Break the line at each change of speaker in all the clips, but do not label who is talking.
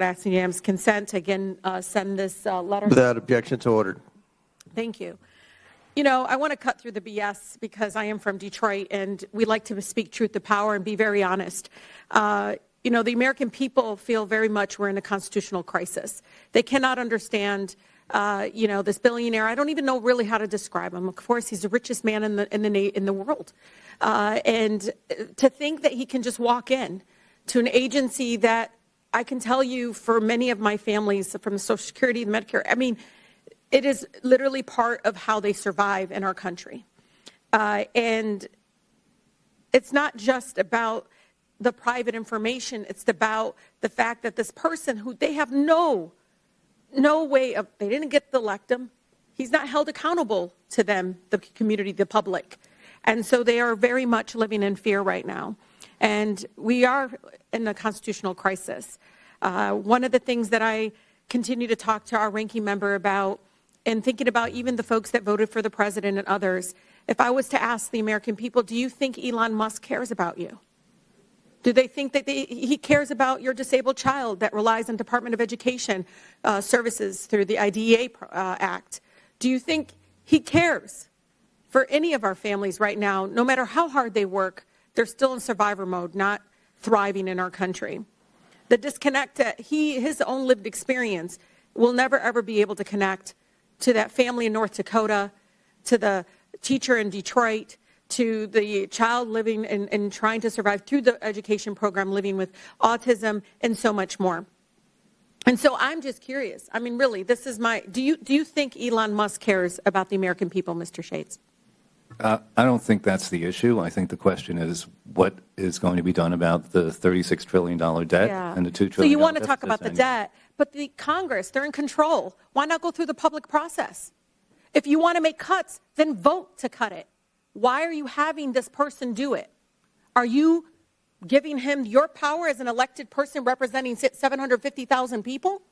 Asking unanimous consent to again send this letter.
Without objection, to ordered.
Thank you. You know, I want to cut through the BS because I am from Detroit and we like to speak truth to power and be very honest. You know, the American people feel very much we're in a constitutional crisis. They cannot understand, you know, this billionaire. I don't even know really how to describe him. Of course, he's the richest man in the world. And to think that he can just walk in to an agency that I can tell you for many of my families from the Social Security and Medicare, I mean, it is literally part of how they survive in our country. And it's not just about the private information. It's about the fact that this person who they have no way of, they didn't get to elect him. He's not held accountable to them, the community, the public. And so they are very much living in fear right now. And we are in a constitutional crisis. One of the things that I continue to talk to our ranking member about, and thinking about even the folks that voted for the president and others, if I was to ask the American people, do you think Elon Musk cares about you? Do they think that he cares about your disabled child that relies on Department of Education services through the IDEA Act? Do you think he cares for any of our families right now, no matter how hard they work? They're still in survivor mode, not thriving in our country. The disconnect that his own lived experience will never, ever be able to connect to that family in North Dakota, to the teacher in Detroit, to the child living and trying to survive through the education program, living with autism, and so much more. And so I'm just curious. I mean, really, this is my, do you think Elon Musk cares about the American people, Mr. Shades?
I don't think that's the issue. I think the question is what is going to be done about the $36 trillion debt and the $2 trillion.
So you want to talk about the debt, but the Congress, they're in control. Why not go through the public process? If you want to make cuts, then vote to cut it. Why are you having this person do it? Are you giving him your power as an elected person representing 750,000 people?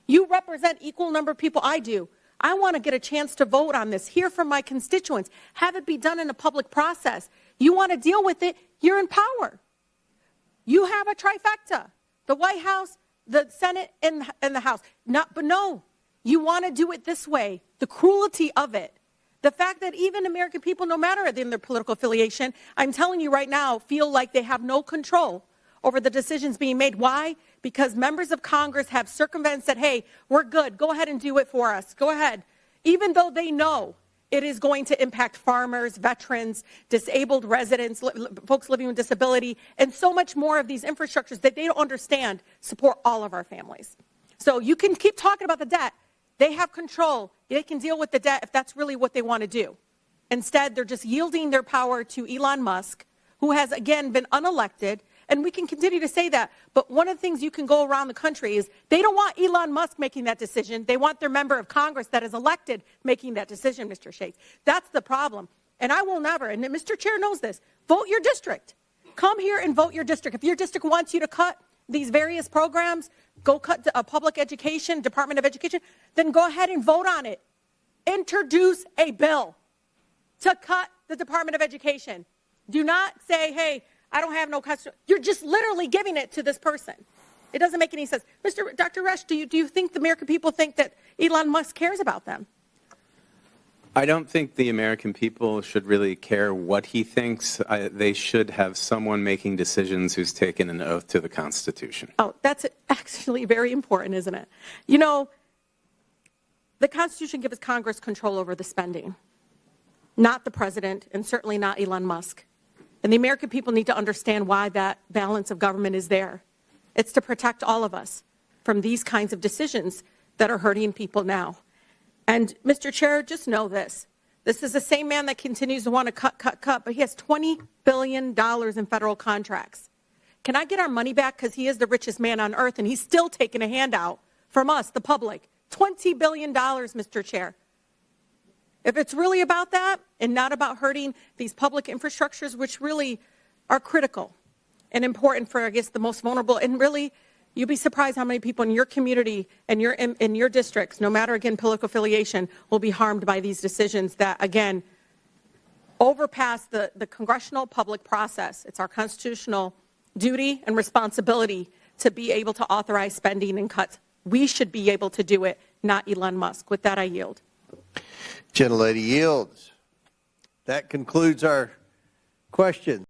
You represent equal number of people I do. I want to get a chance to vote on this, hear from my constituents, have it be done in a public process. You want to deal with it, you're in power. You have a trifecta, the White House, the Senate, and the House. But no, you want to do it this way, the cruelty of it. The fact that even American people, no matter in their political affiliation, I'm telling you right now, feel like they have no control over the decisions being made. Why? Because members of Congress have circumvented and said, hey, we're good. Go ahead and do it for us. Go ahead. Even though they know it is going to impact farmers, veterans, disabled residents, folks living with disability, and so much more of these infrastructures that they don't understand support all of our families. So you can keep talking about the debt. They have control. They can deal with the debt if that's really what they want to do. Instead, they're just yielding their power to Elon Musk, who has, again, been unelected. And we can continue to say that. But one of the things you can go around the country is they don't want Elon Musk making that decision. They want their member of Congress that is elected making that decision, Mr. Shades. That's the problem. And I will never, and Mr. Chair knows this, vote your district. Come here and vote your district. If your district wants you to cut these various programs, go cut a public education, Department of Education, then go ahead and vote on it. Introduce a bill to cut the Department of Education. Do not say, hey, I don't have no constitution. You're just literally giving it to this person. It doesn't make any sense. Dr. Resch, do you think the American people think that Elon Musk cares about them?
I don't think the American people should really care what he thinks. They should have someone making decisions who's taken an oath to the Constitution.
Oh, that's actually very important, isn't it? You know, the Constitution gives Congress control over the spending, not the president, and certainly not Elon Musk. And the American people need to understand why that balance of government is there. It's to protect all of us from these kinds of decisions that are hurting people now. And Mr. Chair, just know this. This is the same man that continues to want to cut, but he has $20 billion in federal contracts. Can I get our money back? Because he is the richest man on earth, and he's still taking a handout from us, the public. $20 billion, Mr. Chair. If it's really about that and not about hurting these public infrastructures, which really are critical and important for, I guess, the most vulnerable, and really, you'd be surprised how many people in your community and in your districts, no matter, again, political affiliation, will be harmed by these decisions that, again, overpass the congressional public process. It's our constitutional duty and responsibility to be able to authorize spending and cuts. We should be able to do it, not Elon Musk. With that, I yield.
Gentlelady yields. That concludes our questions.